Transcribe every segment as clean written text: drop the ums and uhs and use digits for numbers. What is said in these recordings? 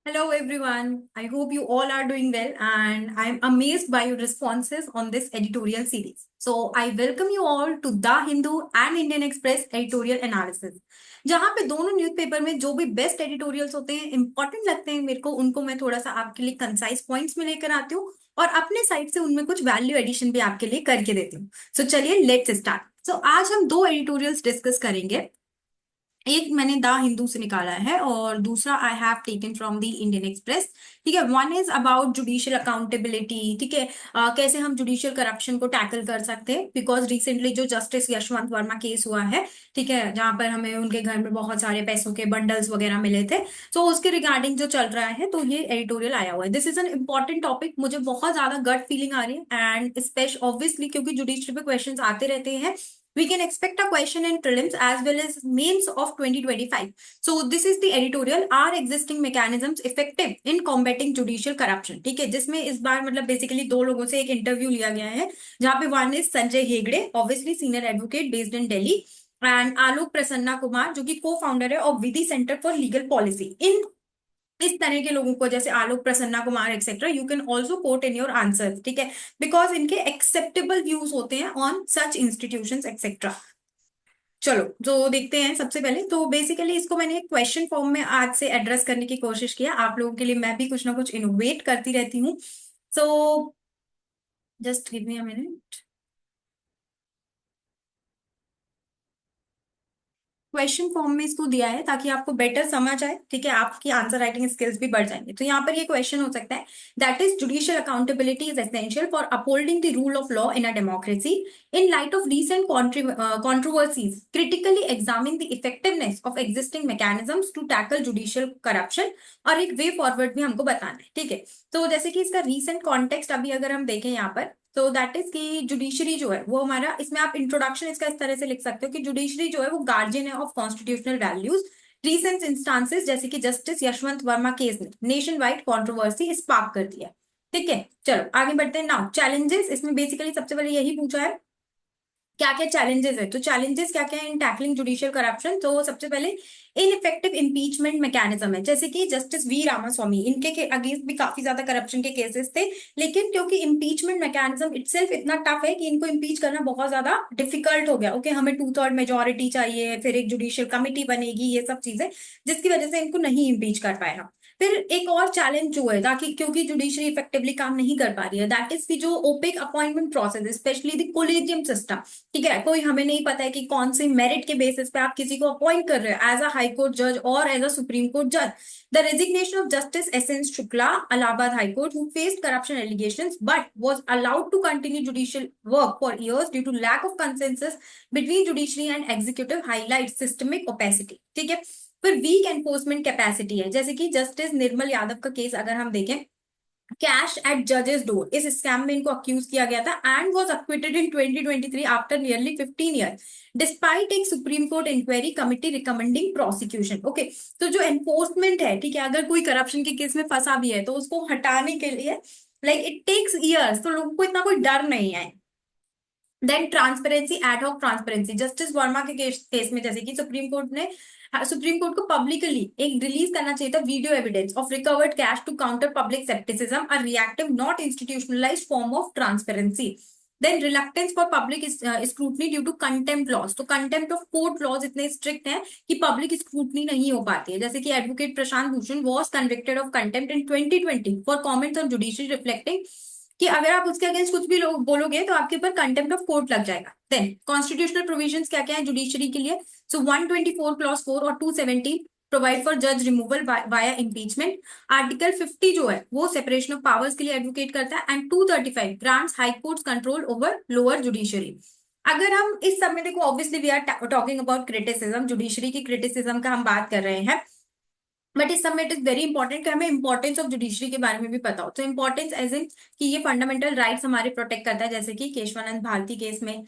Hello everyone. I hope you all are doing well and I'm amazed by your responses on this editorial series. So I welcome you all to The Hindu and Indian Express editorial analysis. जहां पे दोनों newspaper में जो भी best editorials होते हैं important लगते हैं मेरे को उनको मैं थोड़ा सा आपके लिए कंसाइज पॉइंट्स में लेकर आती हूँ और अपने साइड से उनमें कुछ वैल्यू एडिशन भी आपके लिए करके देती हूँ। सो चलिए लेट्स स्टार्ट। सो आज हम दो एडिटोरियल्स डिस्कस करेंगे। एक मैंने द हिंदू से निकाला है और दूसरा I have taken from the Indian express. ठीक है, one is about judicial accountability. ठीक है, कैसे हम जुडिशियल करप्शन को टैकल कर सकते हैं बिकॉज रिसेंटली जो जस्टिस यशवंत वर्मा केस हुआ है, ठीक है, जहां पर हमें उनके घर में बहुत सारे पैसों के बंडल्स वगैरह मिले थे। तो उसके रिगार्डिंग जो चल रहा है तो ये एडिटोरियल आया हुआ है। This is an important topic, मुझे बहुत ज्यादा गट फीलिंग आ रही है एंड स्पेशल ऑब्वियसली क्योंकि जुडिशरी पे क्वेश्चंस आते रहते हैं। We can expect a question in prelims as well as mains of 2025. So this is the editorial, are existing mechanisms effective in combating judicial corruption? ठीक है, जिसमें इस बार मतलब बेसिकली दो लोगों से एक इंटरव्यू लिया गया है जहां पे one is Sanjay Hegde, obviously senior advocate based in Delhi, and Alok Prasanna Kumar जो कि को फाउंडर है of Vidhi Centre for Legal Policy. इन इस तरह के लोगों को जैसे Alok Prasanna Kumar etcetera you can also quote in your answer. ठीक है, बिकॉज इनके एक्सेप्टेबल व्यूज होते हैं ऑन सच इंस्टीट्यूशंस एक्सेट्रा। चलो जो देखते हैं सबसे पहले तो बेसिकली इसको मैंने एक क्वेश्चन फॉर्म में आज से एड्रेस करने की कोशिश किया आप लोगों के लिए। मैं भी कुछ ना कुछ इनोवेट करती रहती हूँ। So just give me a minute. Question form में इसको दिया है ताकि आपको बेटर समझ आए। ठीक है, आपकी आंसर राइटिंग स्किल्स भी बढ़ जाएंगे। तो यहाँ पर ये क्वेश्चन हो सकता है, that is judicial accountability is essential for upholding the rule of law in a democracy in light of recent controversies critically examine the effectiveness of existing mechanisms to tackle judicial corruption। और एक way forward भी हमको बताना है। ठीक है, तो जैसे कि इसका रीसेंट कॉन्टेक्स्ट अभी अगर हम देखें यहाँ पर तो दैट इज कि जुडिशरी जो है वो हमारा, इसमें आप इंट्रोडक्शन इसका इस तरह से लिख सकते हो कि जुडिशरी जो है वो गार्जियन है of constitutional values. Recent instances जैसे कि जस्टिस यशवंत वर्मा केस ने नेशन वाइड कॉन्ट्रोवर्सी स्पार्क कर दिया। ठीक है, चलो आगे बढ़ते हैं। नाउ चैलेंजेस, इसमें बेसिकली सबसे पहले यही पूछा है क्या क्या चैलेंजेस है। तो चैलेंजेस क्या क्या है इन टैकलिंग जुडिशियल करप्शन। तो सबसे पहले इनइफेक्टिव इम्पीचमेंट मैकेनिज्म है, जैसे कि जस्टिस वी रामास्वामी, इनके के अगेंस्ट भी काफी ज्यादा करप्शन के केसेस थे, लेकिन क्योंकि इम्पीचमेंट मैकेनिज्म इटसेल्फ इतना टफ है कि इनको इम्पीच करना बहुत ज्यादा डिफिकल्ट हो गया। ओके, हमें 2/3 मेजोरिटी चाहिए, फिर एक जुडिशियल कमिटी बनेगी, ये सब चीजें जिसकी वजह से इनको नहीं इम्पीच कर पाए हम। फिर एक और चैलेंज जो है ताकि क्योंकि जुडिशरी इफेक्टिवली काम नहीं कर पा रही है, दैट इज की जो opaque appointment process specially the collegium system. ठीक है, कोई हमें नहीं पता है कि कौन से मेरिट के बेसिस पे आप किसी को अपॉइंट कर रहे हो एज अ हाई कोर्ट जज और एज अ सुप्रीम कोर्ट जज। The resignation of Justice S N Shukla, Allahabad High Court, who faced corruption allegations but was allowed to continue judicial work for years due to lack of consensus between judiciary and executive, highlight systemic opacity. ठीक है, फिर week enforcement capacity है, जैसे कि justice निर्मल यादव का case अगर हम देखें, कैश एट जजेस डोर, इस स्कैम में इनको अक्यूज किया गया था and was acquitted in 2023 after nearly 15 years despite एक Supreme Court inquiry committee recommending prosecution. Okay, तो जो एनफोर्समेंट है, ठीक है, अगर कोई करप्शन के केस में फंसा भी है तो उसको हटाने के लिए लाइक इट टेक्स ईयर्स, तो लोगों को इतना कोई डर नहीं है। Then transparency, ad hoc transparency, Justice Verma के केस में जैसे कि सुप्रीम कोर्ट को पब्लिकली एक रिलीज करना चाहिए था video evidence of recovered cash to counter public scepticism, a reactive not institutionalised form of transparency. Then reluctance for public scrutiny due to contempt laws, तो कंटेम्प्ट ऑफ कोर्ट लॉज इतने strict हैं कि public scrutiny नहीं हो पाती है। जैसे कि advocate Prashant Bhushan was convicted of contempt in 2020 for comments on judiciary reflecting कि अगर आप उसके अगेंस्ट कुछ भी लोग बोलोगे तो आपके ऊपर कंटेम्प्ट ऑफ कोर्ट लग जाएगा। देन कॉन्स्टिट्यूशनल प्रोविजंस क्या क्या है जुडिशरी के लिए। सो 124 क्लॉज 4 और 270 प्रोवाइड फॉर जज रिमूवल वाया इम्पीचमेंट। आर्टिकल 50 जो है वो सेपरेशन ऑफ पावर्स के लिए एडवोकेट करता है and 235 grants high court control over lower judiciary. अगर हम इस समय देखो, obviously we are talking about criticism, judiciary की क्रिटिसिज्म का हम बात कर रहे हैं, बट इस समय इट इज वेरी इंपॉर्टेंट कि हमें इंपॉर्टेंस ऑफ जुडिशरी के बारे में भी पता हो। तो इंपॉर्टेंस एज इन कि ये फंडामेंटल राइट्स हमारे प्रोटेक्ट करता है, जैसे कि केशवानंद भारती केस में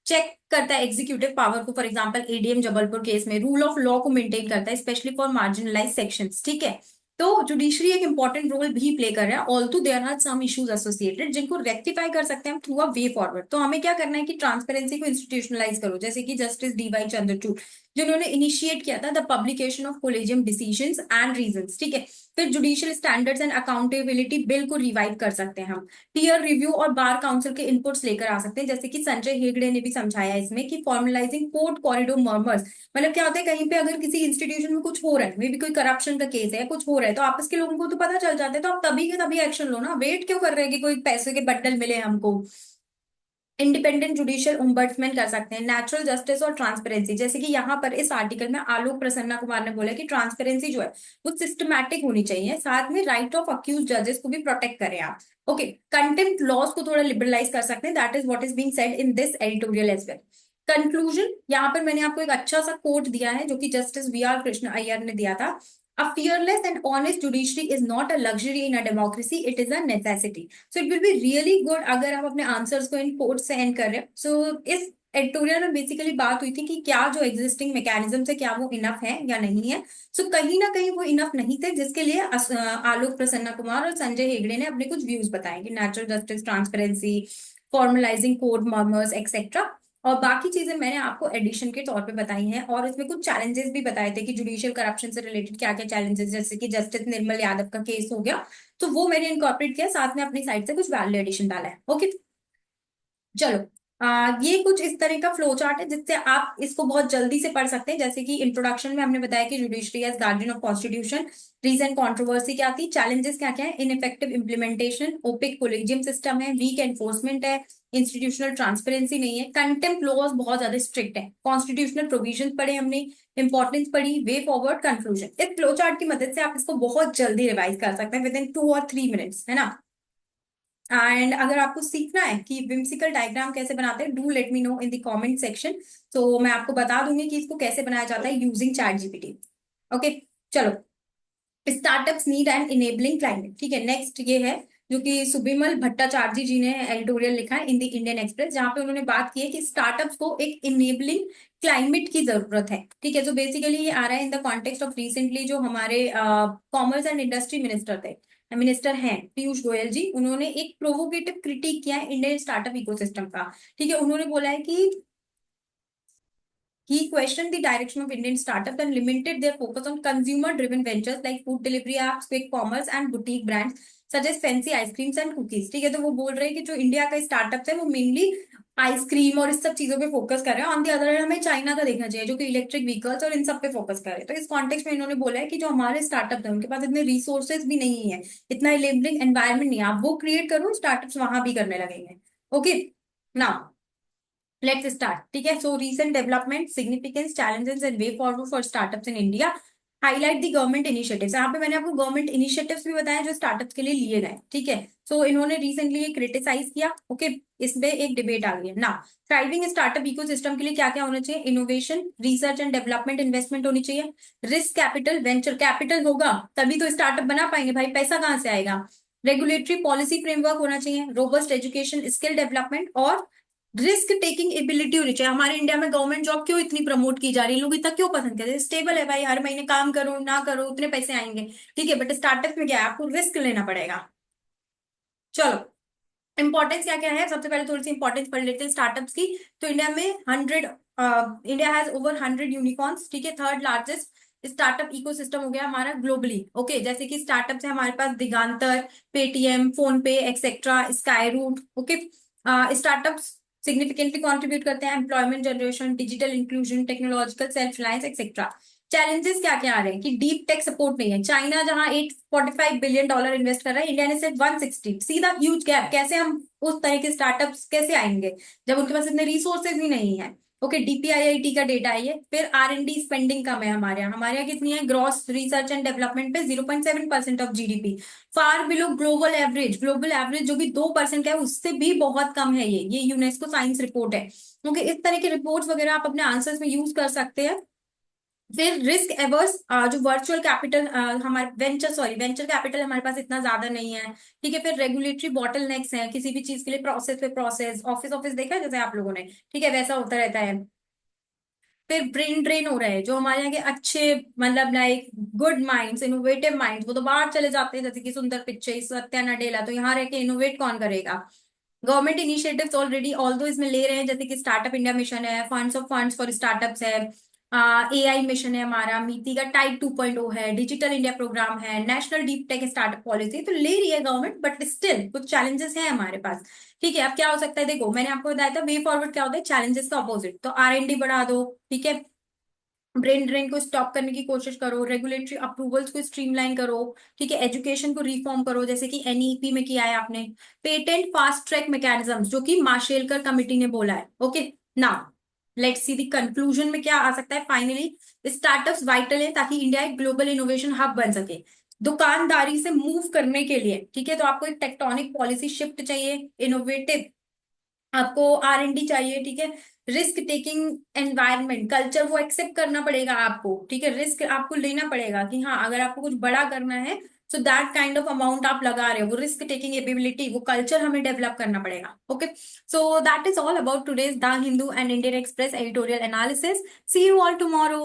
चेक करता है एग्जीक्यूटिव पावर को, for example ADM Jabalpur case में रूल ऑफ लॉ को मेंटेन करता है स्पेशली फॉर मार्जिनलाइज सेक्शंस। ठीक है, तो जुडिशरी एक इंपॉर्टेंट रोल भी प्ले कर रहा है, although there are some issues associated जिनको रेक्टिफाई कर सकते हैं थ्रू अ वे फॉरवर्ड। तो हमें क्या करना है कि ट्रांसपेरेंसी को इंस्टीट्यूशनलाइज करो, जैसे कि जस्टिस डीवाई चंद्रचूड़, जिन्होंने इनिशिएट किया था the publication of collegium decisions and reasons, ठीक है। फिर judicial standards and accountability bill को रिवाइव कर सकते हैं हम। पीयर रिव्यू और बार काउंसिल के इनपुट्स लेकर आ सकते हैं, जैसे कि संजय हेगड़े ने भी समझाया इसमें कि फॉर्मलाइजिंग कोर्ट कॉरिडोर मर्मर्स, मतलब क्या होता है, कहीं पे अगर किसी इंस्टीट्यूशन में कुछ हो रहा है, मे बी कोई करप्शन का केस है, कुछ हो रहा है, तो आपस के लोगों को तो पता चल जाता है, तो आप तभी के तभी एक्शन लो ना, वेट क्यों कर रहे हैं कि कोई पैसे के बंडल मिले हमको। इंडिपेंडेंट जुडिशियल ओम्बड्समैन कर सकते हैं। नेचुरल जस्टिस और ट्रांसपेरेंसी, जैसे कि यहाँ पर इस आर्टिकल में आलोक प्रसन्ना कुमार ने बोला कि ट्रांसपेरेंसी जो है वो सिस्टमैटिक होनी चाहिए, साथ में राइट ऑफ अक्यूज जजेस को भी प्रोटेक्ट करें आप। ओके, कंटेम्प्ट लॉज को थोड़ा लिबरलाइज कर सकते हैं, that is what is being said in this editorial as well. Conclusion, यहाँ पर मैंने आपको एक अच्छा सा कोट दिया है जो कि Justice V R Krishna Iyer ने दिया था। A fearless and honest judiciary is not a luxury in a democracy, it is a necessity. So it will be really good अगर आप अपने आंसर्स को इन कोट से एंड कर रहे हैं। सो इस एडिटोरियल में बेसिकली बात हुई थी कि क्या जो एग्जिस्टिंग मैकेनिज्म है क्या वो इनफ है या नहीं है। सो कहीं ना कहीं वो इनफ नहीं थे, जिसके लिए आलोक प्रसन्ना कुमार और संजय हेगड़े ने अपने कुछ व्यूज बताए कि natural justice, transparency, formalising court murmurs etcetera. और बाकी चीजें मैंने आपको एडिशन के तौर पे बताई हैं, और इसमें कुछ चैलेंजेस भी बताए थे कि जुडिशियल करप्शन से रिलेटेड क्या क्या चैलेंजेस, जैसे कि जस्टिस निर्मल यादव का केस हो गया, तो वो मैंने इनकॉर्पोरेट किया, साथ में अपनी साइड से कुछ वैल्यू एडिशन डाला है। ओके, चलो। ये कुछ इस तरह का फ्लो चार्ट है जिससे आप इसको बहुत जल्दी से पढ़ सकते हैं। जैसे कि इंट्रोडक्शन में हमने बताया कि judiciary as guardian of constitution, reason controversy क्या थी, चैलेंजेस क्या क्या है, ineffective implementation, opaque collegium system है, वीक एनफोर्समेंट है, इंस्टीट्यूशनल ट्रांसपेरेंसी नहीं है, कंटेम्प्ट लॉज बहुत ज्यादा स्ट्रिक्ट है, कॉन्स्टिट्यूशनल प्रोविजन पढ़े हमने, इंपॉर्टेंस पढ़ी, वे फॉरवर्ड, कंक्लूजन। इस फ्लो चार्ट की मदद से आप इसको बहुत जल्दी रिवाइज कर सकते हैं विद इन 2 और 3 मिनट्स, है ना। एंड अगर आपको सीखना है कि विम्सिकल डायग्राम कैसे बनाते हैं, do let me know in the comment section. तो मैं आपको बता दूंगी कि इसको कैसे बनाया जाता है यूजिंग चैट जीपीटी। ओके, चलो। Startups need and enabling climate, ठीक है। नेक्स्ट ये है जो कि सुबिमल भट्टाचार्य जी ने एडिटोरियल लिखा है इन द इंडियन एक्सप्रेस, जहां पे उन्होंने बात की है कि स्टार्टअप्स को एक इनेबलिंग क्लाइमेट की जरूरत है, ठीक है। तो बेसिकली ये आ रहा है in the context of recently जो हमारे कॉमर्स एंड इंडस्ट्री मिनिस्टर थे, मिनिस्टर हैं पीयूष गोयल जी, उन्होंने एक प्रोवोकेटिव क्रिटिक किया है इंडियन स्टार्टअप इकोसिस्टम का, ठीक है। उन्होंने बोला है कि he questioned the direction of Indian startups and limited their focus on consumer-driven ventures like food delivery apps, quick commerce, and boutique brands such as fancy ice creams and cookies, ठीक है। तो वो बोल रहे हैं कि जो इंडिया का स्टार्टअप है वो मेनली आइसक्रीम और इस सब चीजों पे फोकस कर रहे हैं। ऑन दी अदर हैंड हमें चाइना का देखना चाहिए जो कि इलेक्ट्रिक व्हीकल्स और इन सब पे फोकस कर रहे हैं। तो इस कॉन्टेक्स्ट में इन्होंने बोला है कि जो हमारे स्टार्टअप है उनके पास इतने रिसोर्सेज भी नहीं है, इतना इलेबलिंग एनवायरमेंट नहीं है, आप वो क्रिएट करो, स्टार्टअप्स वहां भी करने लगेंगे। ओके, नाउ लेट्स स्टार्ट, ठीक है। So recent development, significance, challenges and way forward for startups in India, highlight the government initiatives. यहाँ पे मैंने आपको गवर्नमेंट इनिशिएटिव्स भी बताया जो स्टार्टअप्स के लिए लिए गए, ठीक है। सो इन्होंने रिसेंटली ये क्रिटिसाइज किया, ओके। इसमें एक डिबेट आ गई है ना। थ्राइविंग स्टार्टअप इकोसिस्टम के लिए क्या क्या होना चाहिए, innovation, research and development investment होनी चाहिए, रिस्क कैपिटल, वेंचर कैपिटल होगा तभी तो स्टार्टअप बना पाएंगे भाई, पैसा कहाँ से आएगा। रेगुलेटरी पॉलिसी फ्रेमवर्क होना चाहिए, रोबस्ट एजुकेशन, स्किल डेवलपमेंट और रिस्क टेकिंग एबिलिटी होनी चाहिए। हमारे इंडिया में गवर्नमेंट जॉब क्यों इतनी प्रमोट की जा रही है, लोग इतना क्यों पसंद करते हैं, स्टेबल है भाई, हर महीने काम करो ना करो उतने पैसे आएंगे, ठीक है। बट स्टार्टअप में क्या है, आपको रिस्क लेना पड़ेगा। चलो, इंपॉर्टेंस क्या क्या है, सबसे पहले थोड़ी सी इंपॉर्टेंस पढ़ लेते हैं स्टार्टअप्स की। तो इंडिया में 100, इंडिया हैज ओवर 100 यूनिकॉर्न्स, ठीक है। थर्ड लार्जेस्ट स्टार्टअप इकोसिस्टम हो गया हमारा ग्लोबली, ओके। जैसे कि स्टार्टअप्स है हमारे पास Digantara, Paytm, PhonePe etcetera, Skyroot, okay. Startups significantly contribute करते हैं employment generation, digital inclusion, technological self reliance etcetera. Challenges क्या क्या आ रहे हैं कि डीप टेक सपोर्ट नहीं है, चाइना जहां $845 बिलियन इन्वेस्ट कर रहा है, इंडिया ने सिर्फ 160, सीधा ह्यूज गैप। कैसे हम उस तरह के स्टार्टअप्स कैसे आएंगे जब उनके पास इतने रिसोर्सेज ही नहीं है। ओके, डीपीआईआईटी का डेटा है ये। फिर R&D स्पेंडिंग कम है हमारे यहाँ कितनी है, ग्रॉस रिसर्च एंड डेवलपमेंट पे 0.7% of GDP, far below global average, global average जो कि 2% का है उससे भी बहुत कम है ये यूनेस्को साइंस रिपोर्ट है। ओके, इस तरह के रिपोर्ट्स वगैरह आप अपने आंसर्स में यूज कर सकते हैं। फिर रिस्क एवर्स, जो वर्चुअल कैपिटल हमारे वेंचर कैपिटल हमारे पास इतना ज्यादा नहीं है, ठीक है। फिर रेगुलेटरी बॉटल नेक्स है, किसी भी चीज के लिए प्रोसेस पे प्रोसेस, ऑफिस ऑफिस देखा है जैसे आप लोगों ने, ठीक है, वैसा होता रहता है। फिर ब्रेन ड्रेन हो रहा है, जो हमारे यहाँ के अच्छे मतलब like good minds, innovative minds, वो तो बाहर चले जाते हैं, जैसे कि सुंदर पिच्चई, सत्या नडेला, तो यहाँ रह के इनोवेट कौन करेगा। गवर्नमेंट इनिशिएटिव्स ऑलरेडी ऑल दो इसमें ले रहे हैं, जैसे कि स्टार्टअप इंडिया मिशन है, funds of funds for startups है, एआई मिशन है हमारा, मीति का टाइप 2.0 है, डिजिटल इंडिया प्रोग्राम है, national deep tech startup policy तो ले रही है गवर्नमेंट, बट स्टिल कुछ चैलेंजेस हैं हमारे पास। ठीक है, अब क्या हो सकता है, देखो मैंने आपको बताया था वे फॉरवर्ड क्या होता है, चैलेंजेस का अपोजिट, तो R&D बढ़ा दो। ठीक है, ब्रेन ड्रेन को स्टॉप करने की कोशिश करो, रेगुलेटरी अप्रूवल्स को स्ट्रीमलाइन करो। ठीक है, एजुकेशन को रिफॉर्म करो, जैसे कि NEP में किया है आपने। पेटेंट फास्ट ट्रैक मैकेनिज्म जो कि मार्शेलकर कमिटी ने बोला है। Okay, now let's see the conclusion में क्या आ सकता है फाइनली। स्टार्टअप्स वाइटल है ताकि इंडिया एक ग्लोबल इनोवेशन हब बन सके। दुकानदारी से मूव करने के लिए, ठीक है, तो आपको एक टेक्टोनिक पॉलिसी शिफ्ट चाहिए, इनोवेटिव आपको R&D चाहिए। ठीक है, रिस्क टेकिंग एनवायरनमेंट कल्चर वो एक्सेप्ट करना पड़ेगा आपको। ठीक है, रिस्क आपको लेना पड़ेगा कि हाँ अगर आपको कुछ बड़ा करना है, so that kind of amount आप लगा रहे हो, वो रिस्क टेकिंग एबिलिटी, वो कल्चर हमें डेवलप करना पड़ेगा। Okay, so that is all about today's the Hindu and Indian Express editorial analysis. See you all tomorrow.